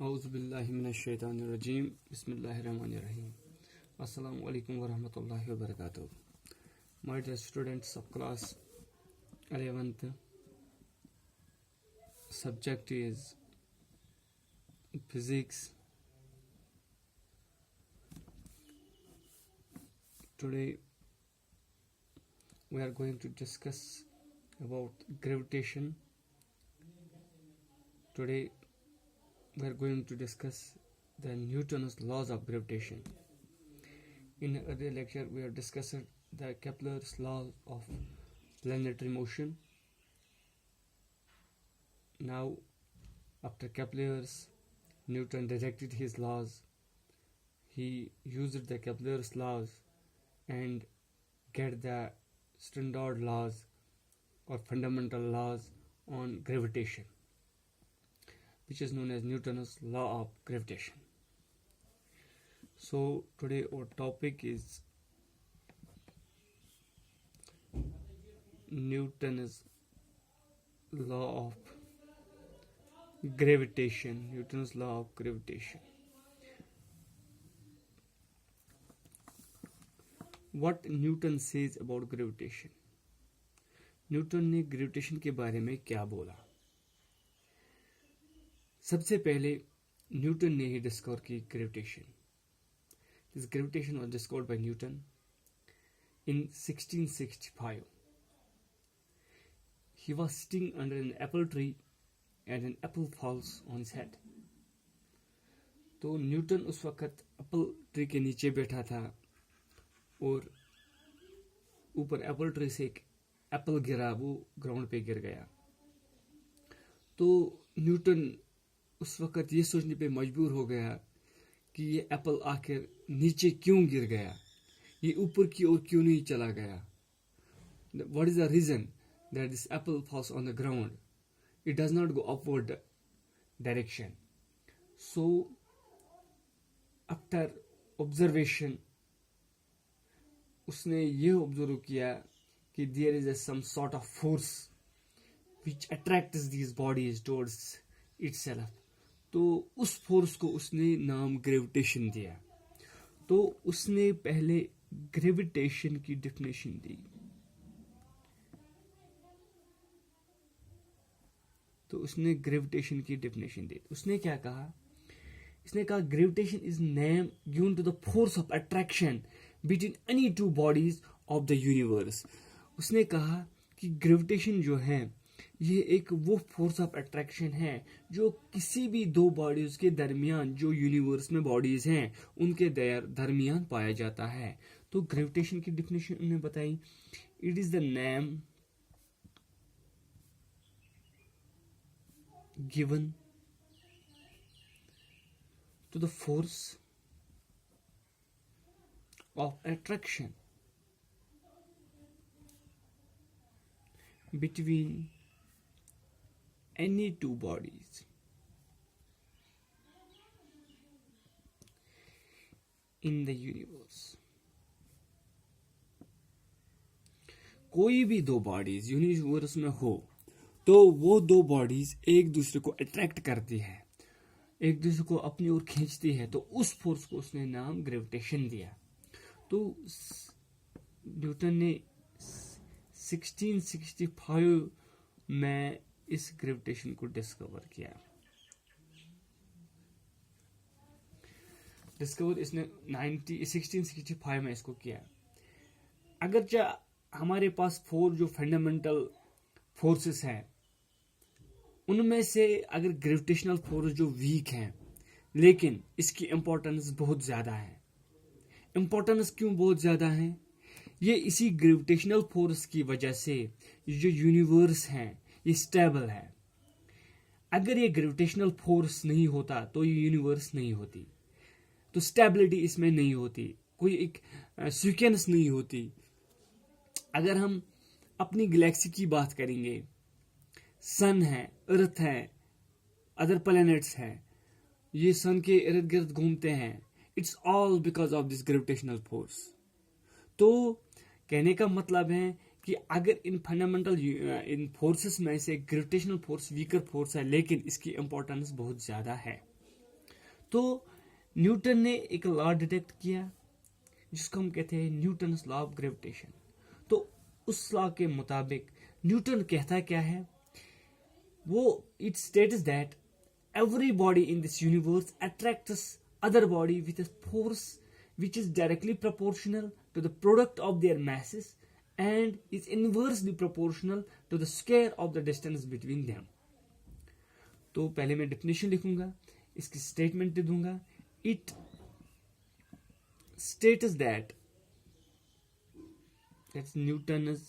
औज़ुबिल्लाहिमिनश्शैतानिर्रजीम बिस्मिल्लाहिर्रहमानिर्रहीम अस्सलामु अलैकुम वरहमतुल्लाहि वबरकातुहू. My dear students of class 11th, subject is physics. Today we are going to discuss about gravitation. Today we are going to discuss the Newton's laws of gravitation. In earlier lecture we have discussed the Kepler's law of planetary motion. Now after Kepler's, Newton rejected his laws. He used the Kepler's laws and get the standard laws or fundamental laws on gravitation, which is known as Newton's law of gravitation. So today our topic is Newton's law of gravitation. Newton's law of gravitation. What Newton says about gravitation? Newton ने gravitation के बारे में क्या बोला? सबसे पहले Newton ने ही discover की gravitation. This gravitation was discovered by Newton in 1665. He was sitting under an apple tree and an apple falls on his head. तो न्यूटन उस वक्त एप्पल ट्री के नीचे बैठा था और ऊपर एप्पल ट्री से एक एप्पल गिरा, वो ग्राउंड पे गिर गया. तो न्यूटन उस वक्त ये सोचने पे मजबूर हो गया कि ये एप्पल आखिर नीचे क्यों गिर गया, ये ऊपर की ओर क्यों नहीं चला गया. What is the reason that this apple falls on the ground? It does not go upward direction. So after observation, उसने ये ऑब्जर्व किया कि there is some sort of force which attracts these bodies towards itself. तो उस force को उसने नाम gravitation दिया. तो उसने पहले ग्रेविटेशन की डेफिनेशन दी. उसने क्या कहा? इसने कहा gravitation is name given to the force of attraction between any two bodies of the universe. उसने कहा कि ग्रेविटेशन जो है ये एक वो फोर्स ऑफ अट्रैक्शन है जो किसी भी दो बॉडीज के दरमियान, जो यूनिवर्स में बॉडीज हैं उनके दरमियान पाया जाता है. तो ग्रेविटेशन की डेफिनेशन उन्होंने बताई. It is the name given to the force of attraction between any two bodies in the universe. कोई भी दो बॉडीज यूनिवर्स में हो तो वो दो बॉडीज एक दूसरे को अट्रैक्ट करती है, एक दूसरे को अपनी ओर खींचती है. तो उस फोर्स को उसने नाम ग्रेविटेशन दिया. तो न्यूटन ने 1665 में इस ग्रेविटेशन को डिस्कवर किया. इसने 1665 में इसको किया. अगरचे हमारे पास फोर जो फंडामेंटल फोर्सेस हैं उनमें से अगर ग्रेविटेशनल फोर्स जो वीक हैं, लेकिन इसकी इंपॉर्टेंस बहुत ज्यादा है. इंपॉर्टेंस क्यों बहुत ज्यादा है? ये इसी ग्रेविटेशनल फोर्स की वजह से जो यूनिवर्स है ये स्टेबल है. अगर ये ग्रेविटेशनल फोर्स नहीं होता तो ये यूनिवर्स नहीं होती. तो स्टेबिलिटी इसमें नहीं होती, कोई एक सीक्वेंस नहीं होती. अगर हम अपनी गैलेक्सी की बात करेंगे, सन है, अर्थ है, अदर प्लैनेट्स हैं, ये सन के इर्द गिर्द घूमते हैं. It's all because of this gravitational force. तो कहने का मतलब है कि अगर इन फंडामेंटल इन फोर्सेस में से ग्रेविटेशनल फोर्स वीकर फोर्स है, लेकिन इसकी इंपॉर्टेंस बहुत ज्यादा है. तो न्यूटन ने एक लॉ डिटेक्ट किया जिसको हम कहते हैं न्यूटन्स लॉ ऑफ ग्रेविटेशन। तो उस लॉ के मुताबिक न्यूटन कहता क्या है, वो it states that every body in this universe attracts other body with a force which is directly proportional to the product of their masses and is inversely proportional to the square of the distance between them। तो पहले मैं definition लिखूंगा, इसकी statement दे दूंगा। It states that that's Newton's